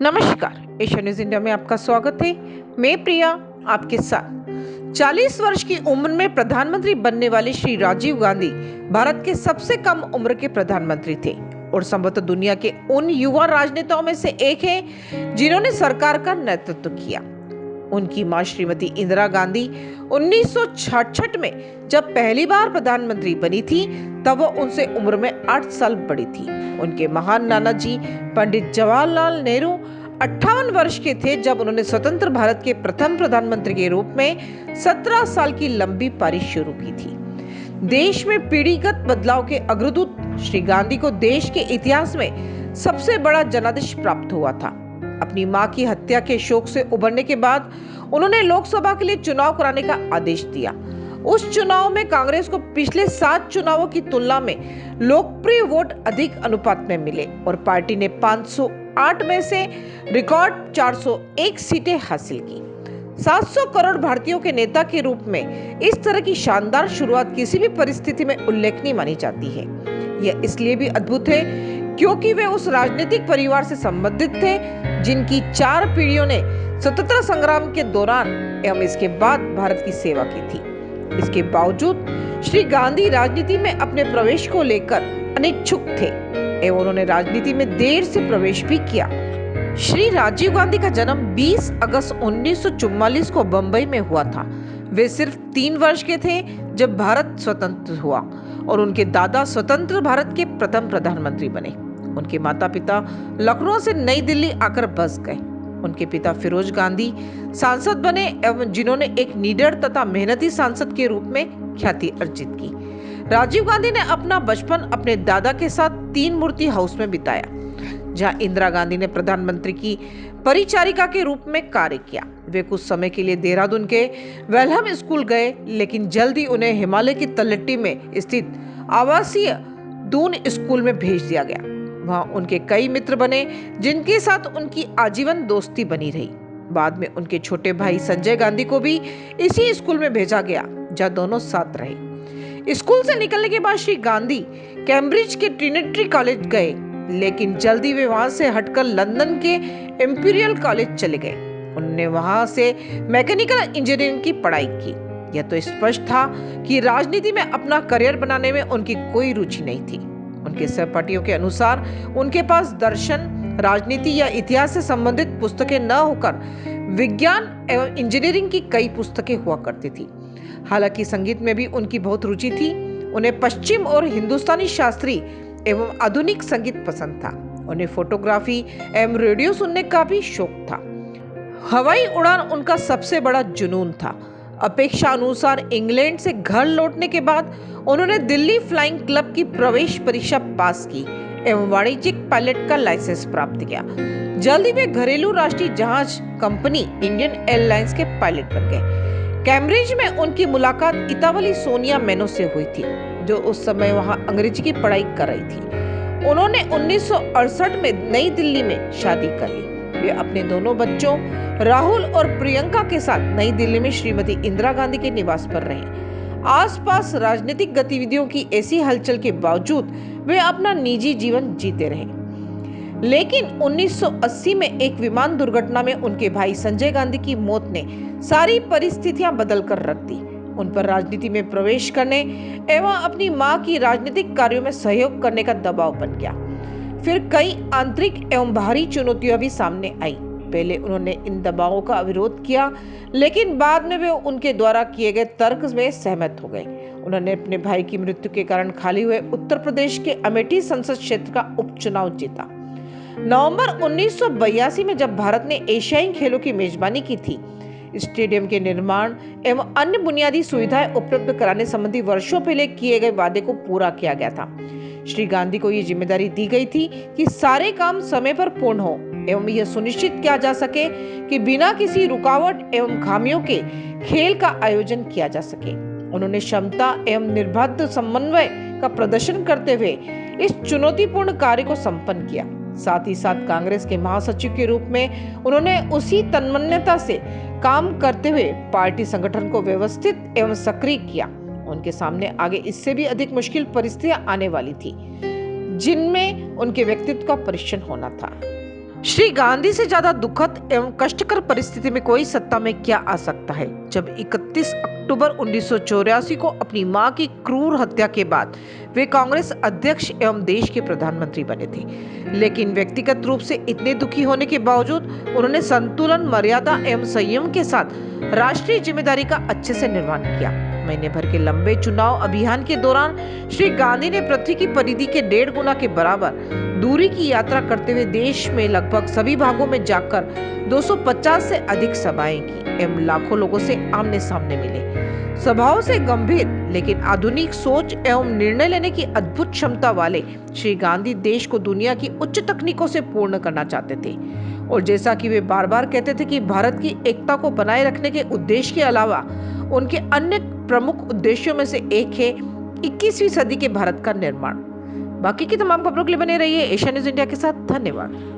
नमस्कार, Asia news India में आपका स्वागत है। मैं प्रिया आपके साथ। 40 वर्ष की उम्र में प्रधानमंत्री बनने वाले श्री राजीव गांधी भारत के सबसे कम उम्र के प्रधानमंत्री थे और संभवतः दुनिया के उन युवा राजनेताओं में से एक हैं जिन्होंने सरकार का नेतृत्व किया। उनकी मां श्रीमती इंदिरा गांधी 1966 में जब पहली बार प्रधानमंत्री बनी थी तब वह उनसे उम्र में 8 साल बड़ी थी। उनके महान नाना जी पंडित जवाहरलाल नेहरू 58 वर्ष के थे जब उन्होंने स्वतंत्र भारत के प्रथम प्रधानमंत्री के रूप में 17 साल की लंबी पारी शुरू की थी। देश में पीढ़ीगत बदलाव के अग्रदूत श्री गांधी को देश के इतिहास में सबसे बड़ा जनादेश प्राप्त हुआ था। अपनी मां की हत्या के शोक से उबरने के बाद उन्होंने लोकसभा के लिए चुनाव कराने का आदेश दिया। उस चुनाव में कांग्रेस को पिछले 7 चुनावों की तुलना में लोकप्रिय वोट अधिक अनुपात में मिले और पार्टी ने 508 में से रिकॉर्ड 401 सीटें हासिल की। 700 करोड़ भारतीयों के नेता के रूप में इस तरह की शानदार शुरुआत किसी भी परिस्थिति में उल्लेखनीय मानी जाती है। यह इसलिए भी अद्भुत है क्योंकि वे उस राजनीतिक परिवार से संबंधित थे जिनकी 4 पीढ़ियों ने स्वतंत्रता संग्राम के दौरान एवं इसके बाद भारत की सेवा की थी। इसके बावजूद श्री गांधी राजनीति में अपने प्रवेश को लेकर अनिच्छुक थे एवं उन्होंने राजनीति में देर से प्रवेश भी किया। श्री राजीव गांधी का जन्म 20 अगस्त 1944 को बंबई में हुआ था। वे सिर्फ 3 वर्ष के थे जब भारत स्वतंत्र हुआ और उनके दादा स्वतंत्र भारत के प्रथम प्रधानमंत्री बने। उनके माता पिता लखनऊ से नई दिल्ली आकर बस गए। उनके पिता फिरोज गांधी सांसद बने एवं जिन्होंने एक निडर तथा मेहनती सांसद के रूप में ख्याति अर्जित की। राजीव गांधी ने अपना बचपन अपने दादा के साथ 3 मूर्ति हाउस में बिताया, जहां इंदिरा गांधी ने प्रधानमंत्री की परिचारिका के रूप में कार्य किया। वे कुछ समय के लिए देहरादून के वेलहम स्कूल गए, लेकिन जल्द ही उन्हें हिमालय की तलहटी में स्थित आवासीय दून स्कूल में भेज दिया गया। वहां उनके कई मित्र बने जिनके साथ उनकी आजीवन दोस्ती बनी रही। बाद में उनके छोटे भाई संजय गांधी को भी इसी स्कूल में भेजा गया, जहां दोनों साथ रहे। स्कूल से निकलने के बाद श्री गांधी कैम्ब्रिज के ट्रिनिटी कॉलेज गए, लेकिन जल्दी वे वहां से हटकर लंदन के इंपीरियल कॉलेज चले गए। उन्होंने वहां से मैकेनिकल इंजीनियरिंग की पढ़ाई की। यह तो स्पष्ट था कि राजनीति में अपना करियर बनाने में उनकी कोई रुचि नहीं थी। उनके सहपाठियों के अनुसार उनके पास दर्शन, राजनीति या इतिहास से संबंधित पुस्तकें न होकर विज्ञान एवं इंजीनियरिंग की कई पुस्तकें हुआ करती थी। हालांकि संगीत में भी उनकी बहुत रुचि थी। उन्हें पश्चिम और हिंदुस्तानी शास्त्रीय एवं आधुनिक संगीत पसंद था। उन्हें फोटोग्राफी एवं रेडियो सुनने का भी शौक था। हवाई उड़ान उनका सबसे बड़ा जुनून था। अपेक्षा अनुसार इंग्लैंड से घर लौटने के बाद उन्होंने दिल्ली फ्लाइंग क्लब की प्रवेश परीक्षा पास की एवं वाणिज्यिक पायलट का लाइसेंस प्राप्त किया। जल्दी वे घरेलू राष्ट्रीय जहाज कंपनी इंडियन एयरलाइंस के पायलट बन गए। कैम्ब्रिज में उनकी मुलाकात इतावली सोनिया मेनो से हुई थी, जो उस समय वहां अंग्रेजी की पढ़ाई कर रही थी। उन्होंने 1968 में नई दिल्ली में शादी कर ली। वे अपने दोनों बच्चों राहुल और प्रियंका के साथ नई दिल्ली में श्रीमती इंदिरा गांधी के निवास पर रहे। आसपास राजनीतिक गतिविधियों की ऐसी हलचल के बावजूद वे अपना निजी जीवन जीते रहे। लेकिन 1980 में एक विमान दुर्घटना में उनके भाई संजय गांधी की मौत ने सारी परिस्थितियां बदल कर रख दी। उन पर राजनीति में प्रवेश करने एवं अपनी मां की राजनीतिक कार्यों में सहयोग करने का दबाव बन गया। फिर कई आंतरिक एवं बाहरी चुनौतियां भी सामने आई। पहले उन्होंने इन दबावों का विरोध किया, लेकिन बाद में वे उनके द्वारा किए गए तर्क में सहमत हो गए। उन्होंने अपने भाई की मृत्यु के कारण खाली हुए उत्तर प्रदेश के अमेठी संसद क्षेत्र का उपचुनाव जीता। नवंबर 1982 में जब भारत ने एशियाई खेलों की मेजबानी की थी, स्टेडियम के निर्माण एवं अन्य बुनियादी सुविधाएं उपलब्ध कराने संबंधी वर्षों पहले किए गए वादे को पूरा किया गया था। श्री गांधी को ये जिम्मेदारी दी गई थी कि सारे काम समय पर पूर्ण हो एवं यह सुनिश्चित किया जा सके कि बिना किसी रुकावट एवं खामियों के खेल का आयोजन किया जा सके। उन्होंने क्षमता एवं निर्बाध समन्वय का प्रदर्शन करते हुए इस चुनौतीपूर्ण कार्य को संपन्न किया। साथ ही साथ कांग्रेस के महासचिव के रूप में उन्होंने उसी तन्मयता से काम करते हुए पार्टी संगठन को व्यवस्थित एवं सक्रिय किया। उनके सामने आगे इससे भी अधिक मुश्किल परिस्थितियां आने वाली थी, जिनमें उनके व्यक्तित्व का परीक्षण होना था। श्री गांधी से ज्यादा दुखद एवं कष्टकर परिस्थिति में कोई सत्ता में क्या आ सकता है, जब 31 अक्टूबर 1984 को अपनी मां की क्रूर हत्या के बाद वे कांग्रेस अध्यक्ष एवं देश के प्रधानमंत्री बने थे। लेकिन व्यक्तिगत रूप से इतने दुखी होने के बावजूद उन्होंने संतुलन, मर्यादा एवं संयम के साथ राष्ट्रीय जिम्मेदारी का अच्छे से निर्वहन किया। महीने भर के लंबे चुनाव अभियान के दौरान श्री गांधी ने पृथ्वी की परिधि के 1.5 गुना के बराबर दूरी की यात्रा करते हुए देश में लगभग सभी भागों में जाकर 250 से अधिक सभाएं की एवं लाखों लोगों से आमने सामने मिले। स्वभाव से गंभीर लेकिन आधुनिक सोच एवं निर्णय लेने की अद्भुत क्षमता वाले श्री गांधी देश को दुनिया की उच्च तकनीकों से पूर्ण करना चाहते थे। और जैसा कि वे बार बार कहते थे कि भारत की एकता को बनाए रखने के उद्देश्य के अलावा उनके अन्य प्रमुख उद्देश्यों में से एक है 21वीं सदी के भारत का निर्माण। बाकी की तमाम खबरों के लिए बने रहिए एशिया न्यूज़ इंडिया के साथ। धन्यवाद।